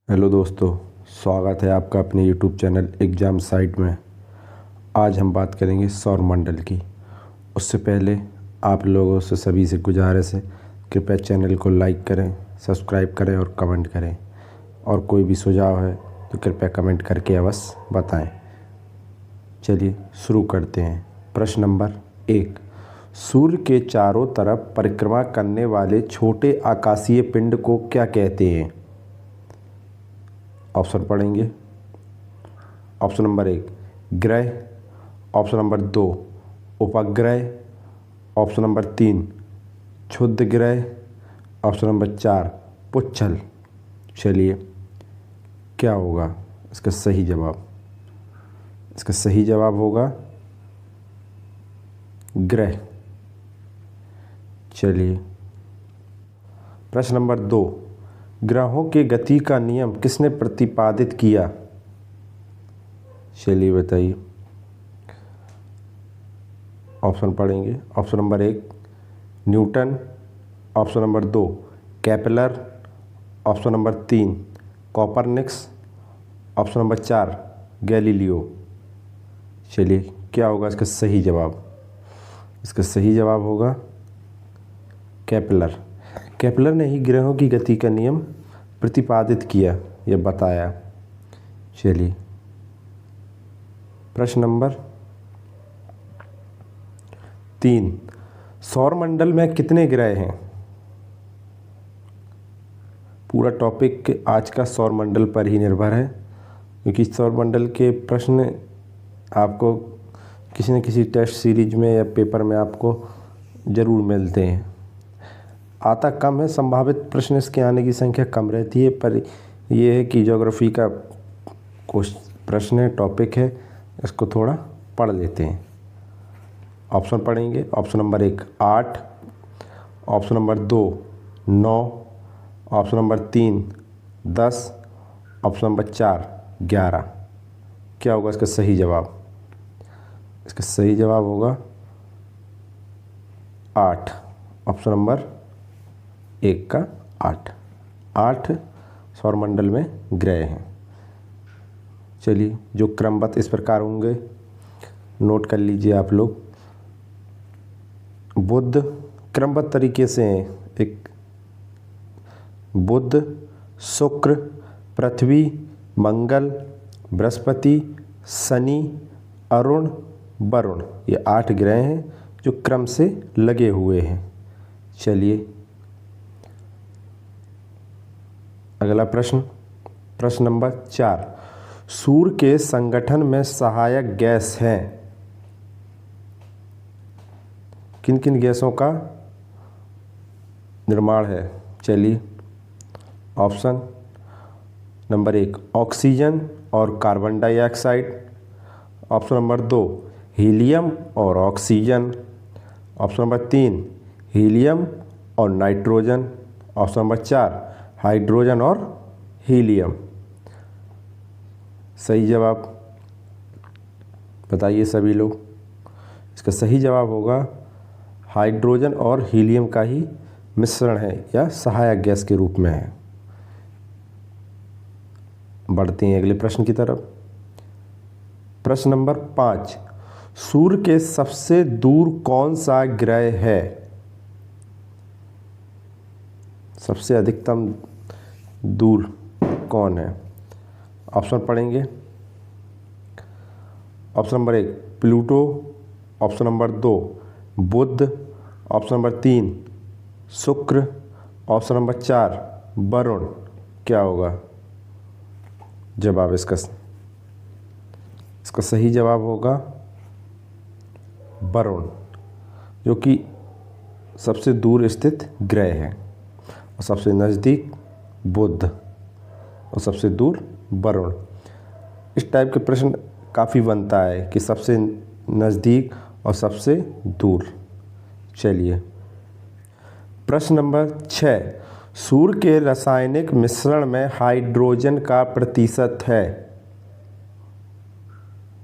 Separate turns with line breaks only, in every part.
Hello दोस्तों, स्वागत है आपका अपने यूट्यूब चैनल एग्ज़ाम साइट में। आज हम बात करेंगे सौरमंडल की। उससे पहले आप लोगों से सभी से गुजारिश है, कृपया चैनल को लाइक करें, सब्सक्राइब करें और कमेंट करें। और कोई भी सुझाव है तो कृपया कमेंट करके अवश्य बताएं। चलिए शुरू करते हैं। प्रश्न नंबर 1। सूर्य के चारों तरफ परिक्रमा करने वाले छोटे आकाशीय पिंड को क्या कहते हैं? ऑप्शन पढ़ेंगे। ऑप्शन नंबर 1 ग्रह, ऑप्शन नंबर 2 उपग्रह, ऑप्शन नंबर 3 क्षुद्र ग्रह, ऑप्शन नंबर 4 पुच्छल। चलिए क्या होगा इसका सही जवाब? इसका सही जवाब होगा ग्रह। चलिए प्रश्न नंबर 2। ग्रहों के गति का नियम किसने प्रतिपादित किया? चलिए बताइए। ऑप्शन पढ़ेंगे। Option number 1 Newton, option number 2 Kepler, option number 3 Copernicus, option number 4 Galileo. चलिए क्या होगा इसका सही जवाब? इसका सही जवाब होगा केपलर। केपलर ने ही ग्रहों की गति का नियम प्रतिपादित किया या बताया। चलिए प्रश्न नंबर 3। सौरमंडल में कितने ग्रह हैं? पूरा टॉपिक आज का सौरमंडल पर ही निर्भर है, क्योंकि सौरमंडल के प्रश्न आपको किसी न किसी टेस्ट सीरीज में या पेपर में आपको ज़रूर मिलते हैं। आता कम है, संभावित प्रश्न इसके आने की संख्या कम रहती है, पर यह है कि ज्योग्राफी का कुछ प्रश्न है, टॉपिक है, इसको थोड़ा पढ़ लेते हैं। ऑप्शन पढ़ेंगे। Option number 1 8, option number 2 9, option number 3 10, option number 4 11। क्या होगा इसका सही जवाब? इसका सही जवाब होगा 8। ऑप्शन नंबर 1 का 8 सौरमंडल में ग्रह हैं। चलिए जो क्रमबद्ध इस प्रकार होंगे, नोट कर लीजिए आप लोग। बुध क्रमबद्ध तरीके से हैं। एक बुध, शुक्र, पृथ्वी, मंगल, बृहस्पति, शनि, अरुण, वरुण, ये 8 ग्रह हैं जो क्रम से लगे हुए हैं। चलिए अगला प्रश्न। प्रश्न नंबर 4। सूर्य के संगठन में सहायक गैस हैं। किन किन गैसों का निर्माण है? चलिए ऑप्शन नंबर 1 ऑक्सीजन और carbon dioxide, option number 2 helium और ऑक्सीजन, ऑप्शन नंबर 3 हीलियम और नाइट्रोजन, ऑप्शन नंबर 4 हाइड्रोजन और हीलियम। सही जवाब बताइए सभी लोग। इसका सही जवाब होगा हाइड्रोजन और हीलियम का ही मिश्रण है या सहायक गैस के रूप में है। बढ़ते हैं अगले प्रश्न की तरफ। प्रश्न नंबर 5। सूर्य के सबसे दूर कौन सा ग्रह है? सबसे अधिकतम दूर कौन है? ऑप्शन पढ़ेंगे। Option number 1 Pluto, option number 2 बुध, ऑप्शन नंबर 3 शुक्र, ऑप्शन नंबर 4 वरुण। क्या होगा जवाब इसका? इसका सही जवाब होगा वरुण, जो कि सबसे दूर स्थित ग्रह है, और सबसे नज़दीक बुध और सबसे दूर वरुण। इस टाइप के प्रश्न काफ़ी बनता है कि सबसे नज़दीक और सबसे दूर। चलिए प्रश्न नंबर 6। सूर्य के रासायनिक मिश्रण में हाइड्रोजन का प्रतिशत है।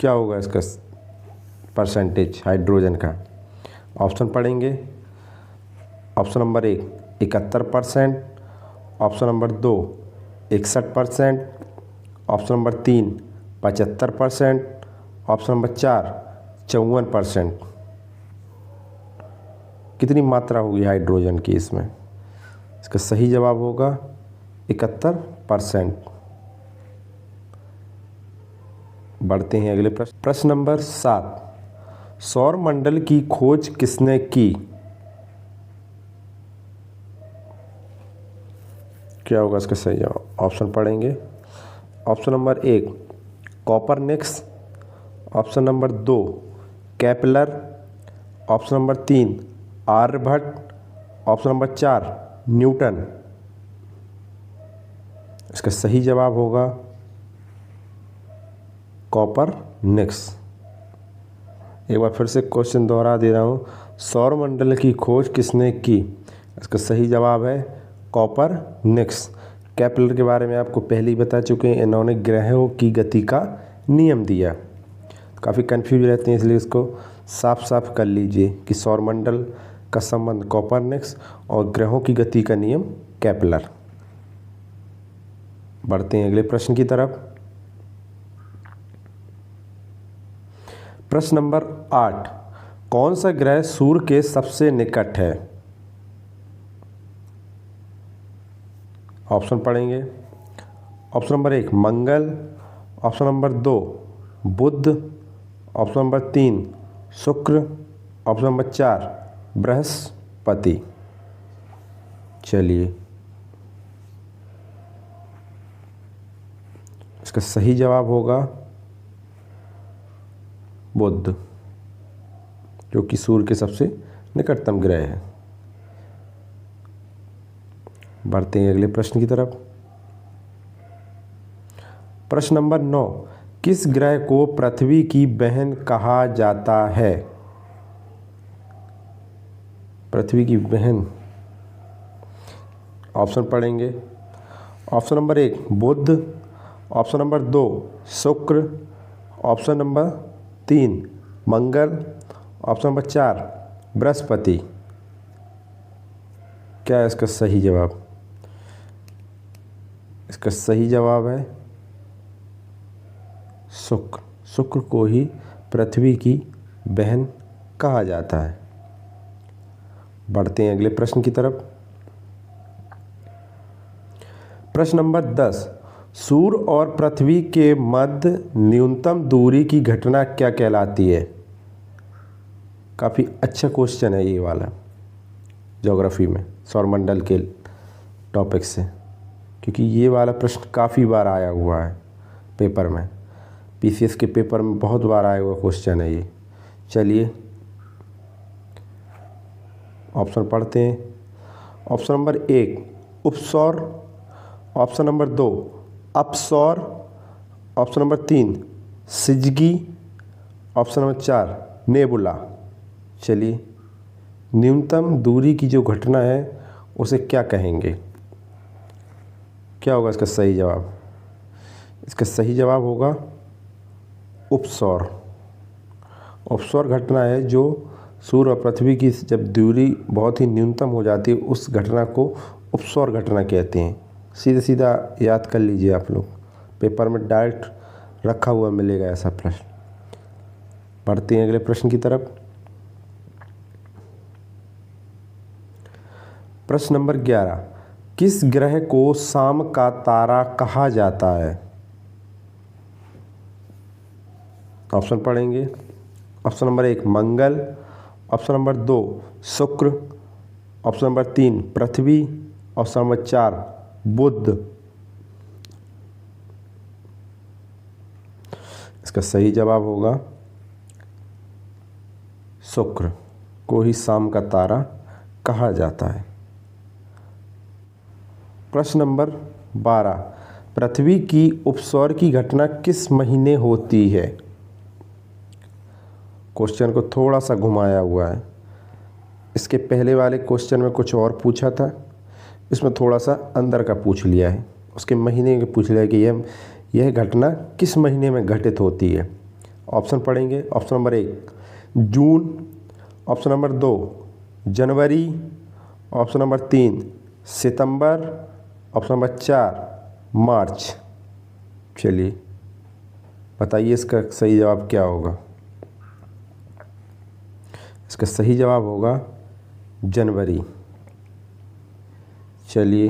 क्या होगा इसका परसेंटेज हाइड्रोजन का? ऑप्शन पढ़ेंगे। Option number 1 71%, option number 2 61%, option number 3 75%, option number 4 54%। कितनी मात्रा होगी हाइड्रोजन की इसमें? इसका सही जवाब होगा 71%। बढ़ते हैं अगले प्रश्न। प्रश्न नंबर 7, सौर मंडल की खोज किसने की? क्या होगा इसका सही जवाब? ऑप्शन पढ़ेंगे। Option number 1 Copernicus, option number 2 Kepler, option number 3 Aryabhatta, option number 4 Newton. इसका सही जवाब होगा कोपरनिकस। एक बार फिर से क्वेश्चन दोहरा दे रहा हूँ, सौर मंडल की खोज किसने की? इसका सही जवाब है कोपरनिकस। केपलर के बारे में आपको पहले ही बता चुके हैं, इन्होंने ग्रहों की गति का नियम दिया। काफ़ी कंफ्यूज रहते हैं, इसलिए इसको साफ साफ कर लीजिए कि सौर मंडल का संबंध कोपरनिकस और ग्रहों की गति का नियम केपलर। बढ़ते हैं अगले प्रश्न की तरफ। प्रश्न नंबर 8, कौन सा ग्रह सूर्य के सबसे निकट है? ऑप्शन पढ़ेंगे। ऑप्शन नंबर 1 मंगल, ऑप्शन नंबर 2 बुध, ऑप्शन नंबर 3 शुक्र, ऑप्शन नंबर 4 बृहस्पति। चलिए, इसका सही जवाब होगा बुध, जो कि सूर्य के सबसे निकटतम ग्रह है। बढ़ते हैं अगले प्रश्न की तरफ। प्रश्न नंबर 9, किस ग्रह को पृथ्वी की बहन कहा जाता है? पृथ्वी की बहन, ऑप्शन पढ़ेंगे। ऑप्शन नंबर 1 बुध, ऑप्शन नंबर 2 शुक्र, ऑप्शन नंबर 3 मंगल, ऑप्शन नंबर 4 बृहस्पति। क्या है इसका सही जवाब? इसका सही जवाब है शुक्र। शुक्र को ही पृथ्वी की बहन कहा जाता है। बढ़ते हैं अगले प्रश्न की तरफ। प्रश्न नंबर 10, सूर्य और पृथ्वी के मध्य न्यूनतम दूरी की घटना क्या कहलाती है? काफ़ी अच्छा क्वेश्चन है ये वाला, ज्योग्राफी में सौरमंडल के टॉपिक से, क्योंकि ये वाला प्रश्न काफ़ी बार आया हुआ है पेपर में। पीसीएस के पेपर में बहुत बार आया हुआ क्वेश्चन है ये। चलिए ऑप्शन पढ़ते हैं। ऑप्शन नंबर 1 उपसौर, ऑप्शन नंबर 2 अपसौर, ऑप्शन नंबर 3 सिजगी, ऑप्शन नंबर 4 नेबुला। चलिए, न्यूनतम दूरी की जो घटना है उसे क्या कहेंगे? क्या होगा इसका सही जवाब? इसका सही जवाब होगा उपसौर। उपसौर घटना है जो सूर्य और पृथ्वी की जब दूरी बहुत ही न्यूनतम हो जाती है, उस घटना को उपसौर घटना कहते हैं। सीधा सीधा याद कर लीजिए आप लोग, पेपर में डायरेक्ट रखा हुआ मिलेगा ऐसा प्रश्न। बढ़ते हैं अगले प्रश्न की तरफ। प्रश्न नंबर 11, किस ग्रह को शाम का तारा कहा जाता है? ऑप्शन पढ़ेंगे। ऑप्शन नंबर 1 मंगल, ऑप्शन नंबर 2 शुक्र, ऑप्शन नंबर 3 पृथ्वी, ऑप्शन नंबर 4 बुध। इसका सही जवाब होगा शुक्र को ही शाम का तारा कहा जाता है। प्रश्न नंबर 12, पृथ्वी की उपसौर की घटना किस महीने होती है? क्वेश्चन को थोड़ा सा घुमाया हुआ है। इसके पहले वाले क्वेश्चन में कुछ और पूछा था, इसमें थोड़ा सा अंदर का पूछ लिया है, उसके महीने के पूछ लिया है कि यह घटना किस महीने में घटित होती है। ऑप्शन पढ़ेंगे। ऑप्शन नंबर 1 जून, ऑप्शन नंबर 2 जनवरी, ऑप्शन नंबर 3 सितंबर, ऑप्शन नंबर 4 मार्च। चलिए बताइए इसका सही जवाब क्या होगा। इसका सही जवाब होगा जनवरी। चलिए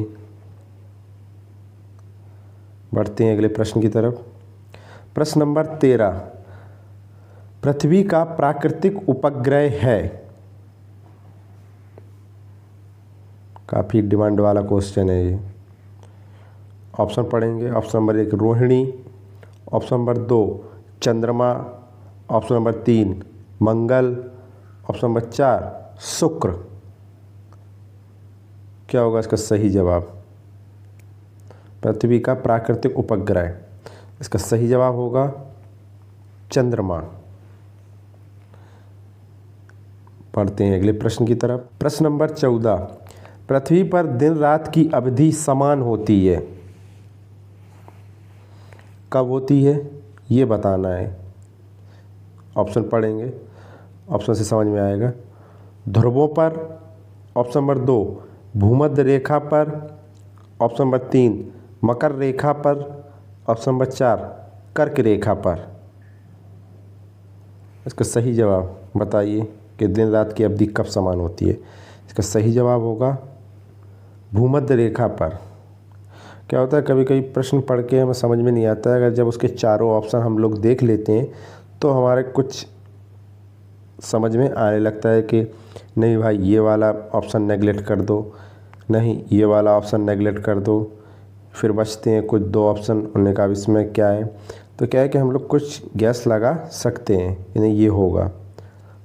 बढ़ते हैं अगले प्रश्न की तरफ। प्रश्न नंबर 13, पृथ्वी का प्राकृतिक उपग्रह है। काफ़ी डिमांड वाला क्वेश्चन है ये। ऑप्शन पढ़ेंगे। Option number 1 Rohini, option number 2 चंद्रमा, ऑप्शन नंबर 3 मंगल, ऑप्शन नंबर 4 शुक्र। क्या होगा इसका सही जवाब। पृथ्वी का प्राकृतिक उपग्रह, इसका सही जवाब होगा चंद्रमा। पढ़ते हैं अगले प्रश्न की तरफ। प्रश्न नंबर 14, पृथ्वी पर दिन रात की अवधि समान होती है। कब होती है ये बताना है। ऑप्शन पढ़ेंगे, ऑप्शन से समझ में आएगा। ध्रुवों पर, ऑप्शन नंबर 2 भूमध्य रेखा पर, ऑप्शन नंबर 3 मकर रेखा पर, ऑप्शन नंबर 4 कर्क रेखा पर। इसका सही जवाब बताइए कि दिन रात की अवधि कब समान होती है। इसका सही जवाब होगा भूमध्य रेखा पर। क्या होता है कभी कभी प्रश्न पढ़ के हमें समझ में नहीं आता है, अगर जब उसके चारों ऑप्शन हम लोग देख लेते हैं तो हमारे कुछ समझ में आने लगता है कि नहीं भाई ये वाला ऑप्शन नेगलेक्ट कर दो, नहीं ये वाला ऑप्शन नेगलेक्ट कर दो। फिर बचते हैं कुछ 2 ऑप्शन, उन्होंने कहा इसमें क्या है। तो क्या है कि हम लोग कुछ गैस लगा सकते हैं कि नहीं ये होगा।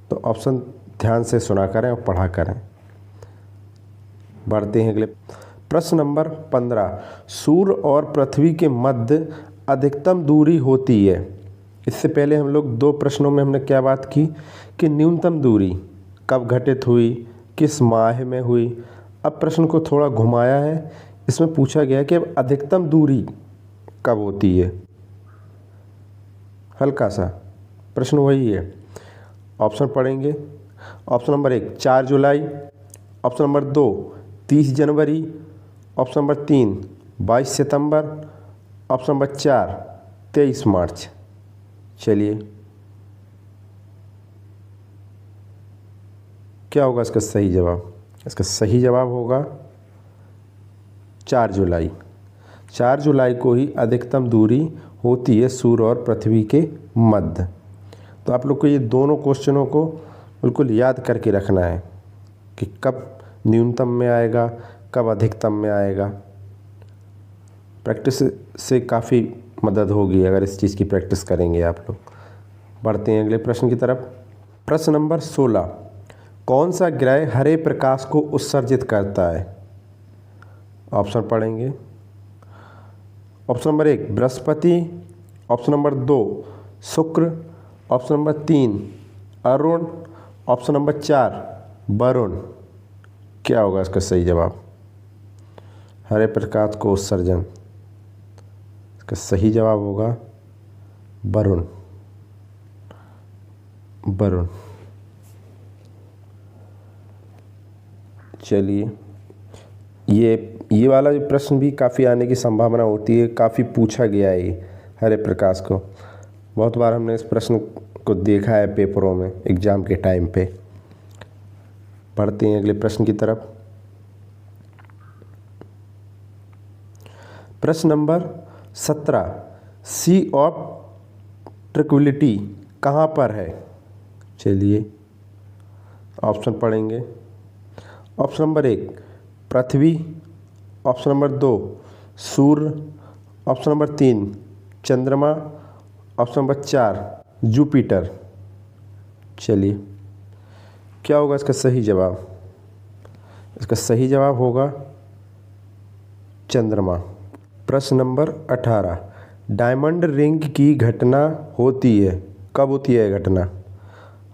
तो ऑप्शन ध्यान से सुना करें और पढ़ा करें। बढ़ते हैं अगले प्रश्न नंबर 15, सूर्य और पृथ्वी के मध्य अधिकतम दूरी होती है। इससे पहले हम लोग 2 प्रश्नों में हमने क्या बात की कि न्यूनतम दूरी कब घटित हुई, किस माह में हुई। अब प्रश्न को थोड़ा घुमाया है, इसमें पूछा गया कि अब अधिकतम दूरी कब होती है। हल्का सा प्रश्न वही है। ऑप्शन पढ़ेंगे। ऑप्शन नंबर 1 4 जुलाई, ऑप्शन नंबर 2 30 जनवरी, ऑप्शन नंबर 3 22 सितंबर, ऑप्शन नंबर 4 23 मार्च। चलिए क्या होगा इसका सही जवाब। इसका सही जवाब होगा 4 जुलाई। 4 जुलाई को ही अधिकतम दूरी होती है सूर्य और पृथ्वी के मध्य। तो आप लोग को ये दोनों क्वेश्चनों को बिल्कुल याद करके रखना है कि कब न्यूनतम में आएगा, कब अधिकतम में आएगा। प्रैक्टिस से काफ़ी मदद होगी अगर इस चीज़ की प्रैक्टिस करेंगे आप लोग। बढ़ते हैं अगले प्रश्न की तरफ। प्रश्न नंबर 16, कौन सा ग्रह हरे प्रकाश को उत्सर्जित करता है। ऑप्शन पढ़ेंगे। Option number 1 Brihaspati, option number 2 शुक्र, option number 3 Arun, option number 4 Varun. क्या होगा इसका सही जवाब। हरे प्रकाश को उत्सर्जन, इसका सही जवाब होगा वरुण। वरुण। चलिए ये वाला जो प्रश्न भी काफ़ी आने की संभावना होती है, काफ़ी पूछा गया है ये हरे प्रकाश को। बहुत बार हमने इस प्रश्न को देखा है पेपरों में एग्ज़ाम के टाइम पे। पढ़ते हैं अगले प्रश्न की तरफ। प्रश्न नंबर 17, सी ऑफ ट्रैंक्विलिटी कहाँ पर है। चलिए ऑप्शन पढ़ेंगे। ऑप्शन नंबर 1 पृथ्वी, ऑप्शन नंबर 2 सूर्य, ऑप्शन नंबर 3 चंद्रमा, ऑप्शन नंबर 4 जुपिटर। चलिए क्या होगा इसका सही जवाब। इसका सही जवाब होगा चंद्रमा। प्रश्न नंबर 18, डायमंड रिंग की घटना होती है। कब होती है घटना।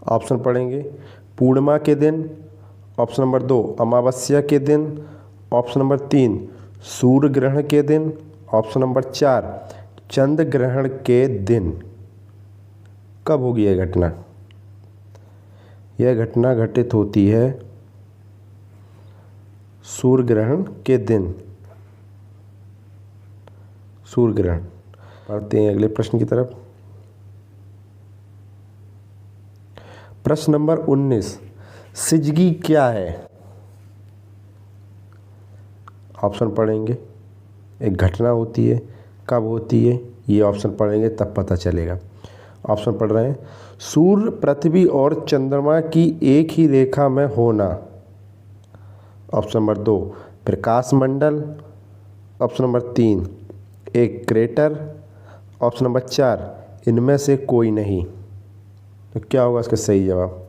ऑप्शन पढ़ेंगे। पूर्णिमा के दिन, ऑप्शन नंबर 2 अमावस्या के दिन, ऑप्शन नंबर 3 सूर्य ग्रहण के दिन, ऑप्शन नंबर 4 चंद्र ग्रहण के दिन। कब होगी यह घटना। यह घटना घटित होती है सूर्य ग्रहण के दिन। सूर्य ग्रहण। पढ़ते हैं अगले प्रश्न की तरफ। प्रश्न नंबर 19, सिजगी क्या है? ऑप्शन पढ़ेंगे। एक घटना होती है, कब होती है, ये ऑप्शन पढ़ेंगे तब पता चलेगा। ऑप्शन पढ़ रहे हैं, सूर्य, पृथ्वी और चंद्रमा की एक ही रेखा में होना। ऑप्शन नंबर 2, प्रकाश मंडल। ऑप्शन नंबर 3, एक क्रेटर। ऑप्शन नंबर 4, इनमें से कोई नहीं। तो क्या होगा इसका सही जवाब?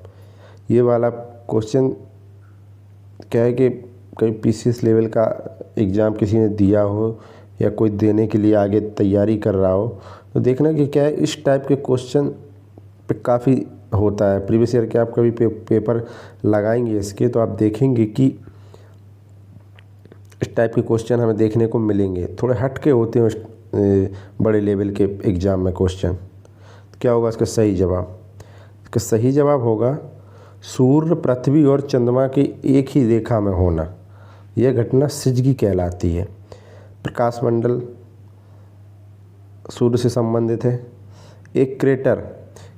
ये वाला क्वेश्चन क्या है कि कहीं पीसीएस लेवल का एग्ज़ाम किसी ने दिया हो या कोई देने के लिए आगे तैयारी कर रहा हो तो देखना कि क्या है, इस टाइप के क्वेश्चन पे काफ़ी होता है। प्रीवियस ईयर के आप कभी पेपर लगाएंगे इसके तो आप देखेंगे कि इस टाइप के क्वेश्चन हमें देखने को मिलेंगे। थोड़े हट के होते हैं बड़े लेवल के एग्ज़ाम में क्वेश्चन। क्या होगा इसका सही जवाब? इसका सही जवाब होगा सूर्य, पृथ्वी और चंद्रमा की एक ही रेखा में होना। यह घटना सिजगी कहलाती है। प्रकाश मंडल सूर्य से संबंधित है। एक क्रेटर,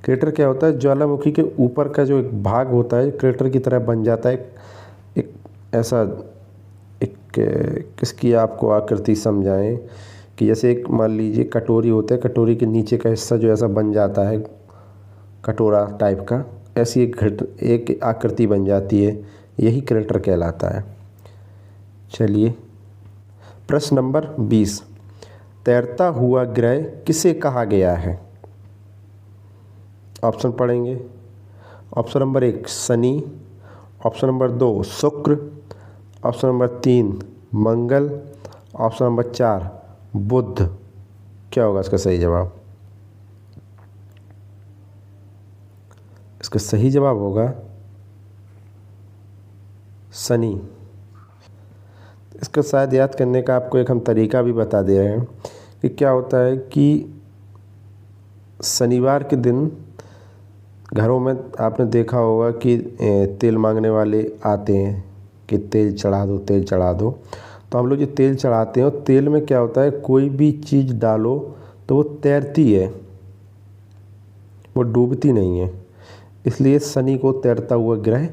क्रेटर क्या होता है? ज्वालामुखी के ऊपर का जो एक भाग होता है क्रेटर की तरह बन जाता है। एक ऐसा एक किसकी आपको आकृति समझाएं कि जैसे एक मान लीजिए कटोरी होता है, कटोरी के नीचे का हिस्सा जो ऐसा बन जाता है कटोरा टाइप का, ऐसी एक आकृति बन जाती है, यही क्रेटर कहलाता है। चलिए प्रश्न नंबर 20, तैरता हुआ ग्रह किसे कहा गया है? ऑप्शन पढ़ेंगे। Option number 1 Shani. Option number 2 शुक्र। ऑप्शन नंबर 3 मंगल। ऑप्शन नंबर 4 बुध। क्या होगा इसका सही जवाब? इसका सही जवाब होगा शनि। इसका शायद याद करने का आपको एक हम तरीका भी बता दे रहे हैं कि क्या होता है कि शनिवार के दिन घरों में आपने देखा होगा कि तेल मांगने वाले आते हैं कि तेल चढ़ा दो, तेल चढ़ा दो। तो हम लोग जो तेल चढ़ाते हैं तेल में क्या होता है, कोई भी चीज़ डालो तो वो तैरती है, वो डूबती नहीं है। इसलिए शनि को तैरता हुआ ग्रह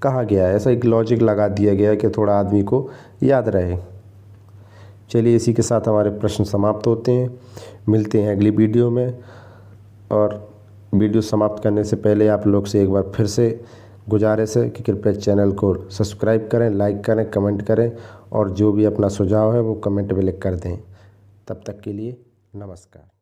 कहा गया है। ऐसा एक लॉजिक लगा दिया गया है कि थोड़ा आदमी को याद रहे। चलिए इसी के साथ हमारे प्रश्न समाप्त होते हैं। मिलते हैं अगली वीडियो में। और वीडियो समाप्त करने से पहले आप लोग से एक बार फिर से गुजारिश है कि कृपया चैनल को सब्सक्राइब करें, लाइक करें, कमेंट करें और जो भी अपना सुझाव है वो कमेंट में लिख कर दें। तब तक के लिए नमस्कार।